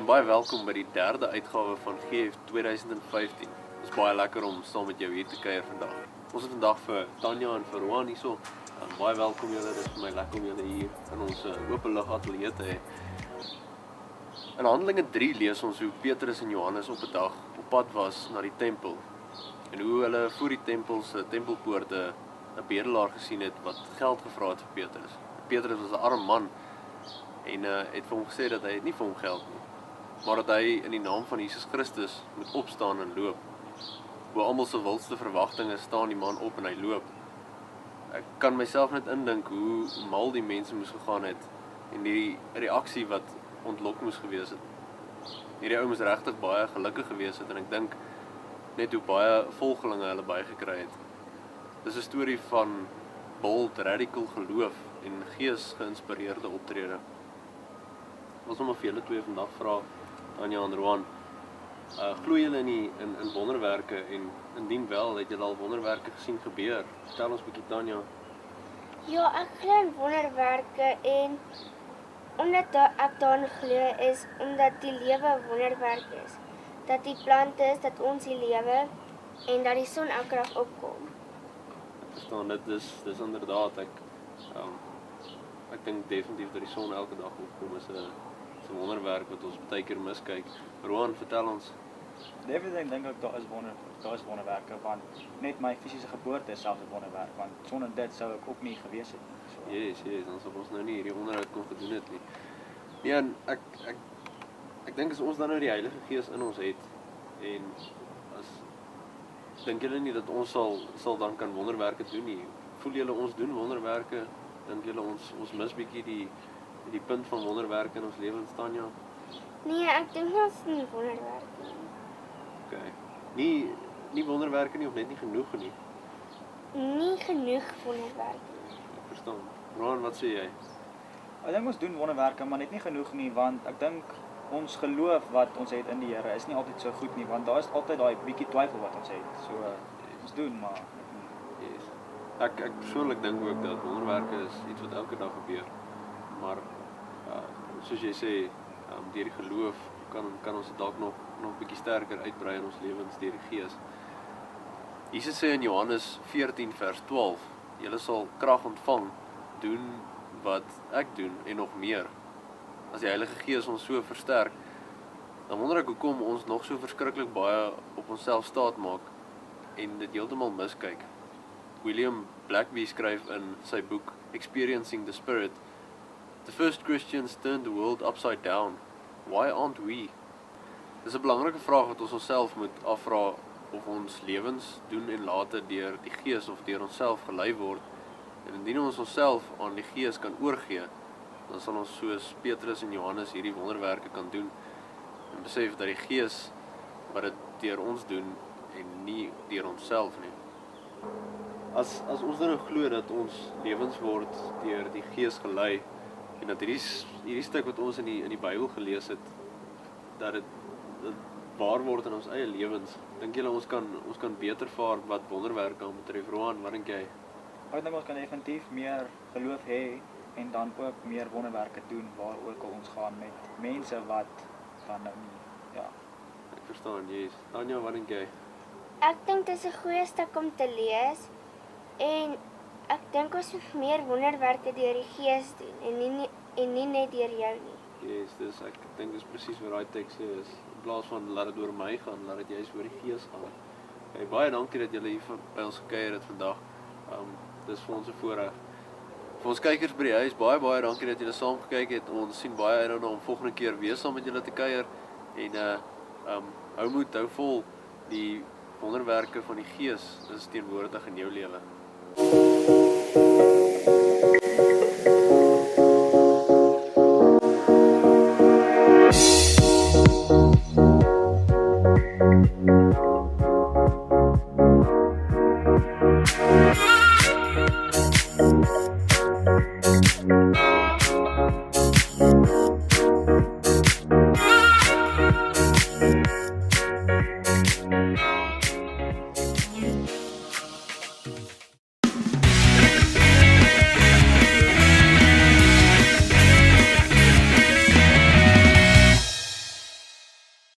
baie welkom by die derde uitgawe van GF 2015. Het is baie lekker om saam met jou hier te kuier vandag. Ons het vandag vir Tanya en vir Roan hierso. Baie welkom julle, dit is vir my lekker om julle hier in ons openlug ateljee te hê. In Handelinge 3 lees ons hoe Petrus en Johannes op 'n dag op pad was na die tempel en hoe hulle voor die tempel se tempelpoorte 'n bedelaar gesien het wat geld gevra het vir Petrus. Petrus was 'n arm man en het vir hom gesê dat hy het nie vir hom geld nie, maar dat hy in die naam van Jesus Christus moet opstaan en loop. Bo almal se wildste verwagtinge staan die man op en hy loop. Ek kan myself net indink hoe mal die mense moes gegaan het en die reaksie wat ontlok moes gewees het. Hierdie ou moes regtig baie gelukkig gewees het en ek dink net hoe baie volgelinge hulle bygekry het. Dis 'n storie van bold, radical geloof en gees geïnspireerde optrede. Ek wil sommer vir julle twee vandag vra, Tanya en Roan, glo julle in wonderwerke en indien wel, het julle al wonderwerke gesien gebeur? Vertel ons bietjie, Tanya. Ja, ek glo in wonderwerke en omdat ek daarin glo is omdat die lewe 'n wonderwerk is. Dat die plante is, dat ons die lewe en dat die son elke dag opkom. Ek verstaan, dit is inderdaad, ek dink definitief dat die son elke dag opkom is 'n wonderwerk wat ons baie keer miskyk. Roan, vertel ons. Definitief dink ek daar is wonderwerke, want net my fisiese geboorte is selfs 'n wonderwerk, want sonder dit sou ek ook nie gewees het nie. So. Yes, dan sou ons nou nie hierdie onderhoud kon gedoen het nie. Nee, en ek dink as ons dan nou die Heilige Gees in ons het en dink julle nie dat ons sal dan kan wonderwerke doen nie? Voel julle ons doen wonderwerke? Dink julle ons mis bietjie die punt van wonderwerke in ons lewens, Tanya? Nee, ek dink ons nie wonderwerke nie. Okay. Nie wonderwerke nie of net nie genoeg nie? Nie genoeg wonderwerke nie. Ek verstaan. Roan, wat sê jy? Ek dink ons doen wonderwerke, maar net nie genoeg nie, want ek dink ons geloof wat ons het in die Here is nie altyd so goed nie, want daar is altyd daai bietjie twyfel wat ons het. So ons doen, maar yes. Ek persoonlik dink ook dat wonderwerke is iets wat elke dag gebeur. Maar soos jy sê, deur die geloof kan ons dit dalk nog bietjie sterker uitbrei in ons lewens deur die Gees. Jesus sê in Johannes 14 vers 12, julle sal krag ontvang, doen wat ek doen en nog meer. As die Heilige Gees ons so versterk, dan wonder ek hoekom ons nog so verskriklik baie op onsself staat maak en dit heeltemal miskyk. William Blackaby skryf in sy boek Experiencing the Spirit, "The first Christians turned the world upside down. Why aren't we?" Dis 'n belangrike vraag wat ons onsself moet afvra of ons lewens doen en late deur die Gees of deur onsself gelei word. En indien ons onsself aan die Gees kan oorgee, dan sal ons soos Petrus en Johannes hierdie wonderwerke kan doen en besef dat die Gees wat dit deur ons doen en nie deur onsself nie. As ons dan nou glo dat ons lewens word deur die Gees gelei en dat hierdie stuk wat ons in die Bybel gelees het, dat dit waar word in ons eie lewens, dink julle ons kan beter vaar wat wonderwerke betref? Roan, wat dink jy? ek dink ons kan definitief meer geloof hê en dan ook meer wonderwerke doen waar ook al ons gaan met mense wat dan nou nie, ja. Ek verstaan, yes. Tanya, wat dink jy? Ek dink dit is 'n goeie stuk om te lees en ek dink ons moet meer wonderwerke deur die Gees doen en nie net deur jou nie. Yes, ek dink dis presies wat daai teks sê is. In plaas van laat dit oor my gaan, laat dit juist oor die Gees gaan. Hey, baie dankie dat julle hier by ons gekuier het vandag. Dis vir ons 'n voorreg. Vir ons kykers by die huis, baie dankie dat julle saam gekyk het. Ons sien baie uit daarna om volgende keer weer saam met julle te kuier en hou moed, hou vol. Die wonderwerke van die Gees is teenwoordig in jou lewe.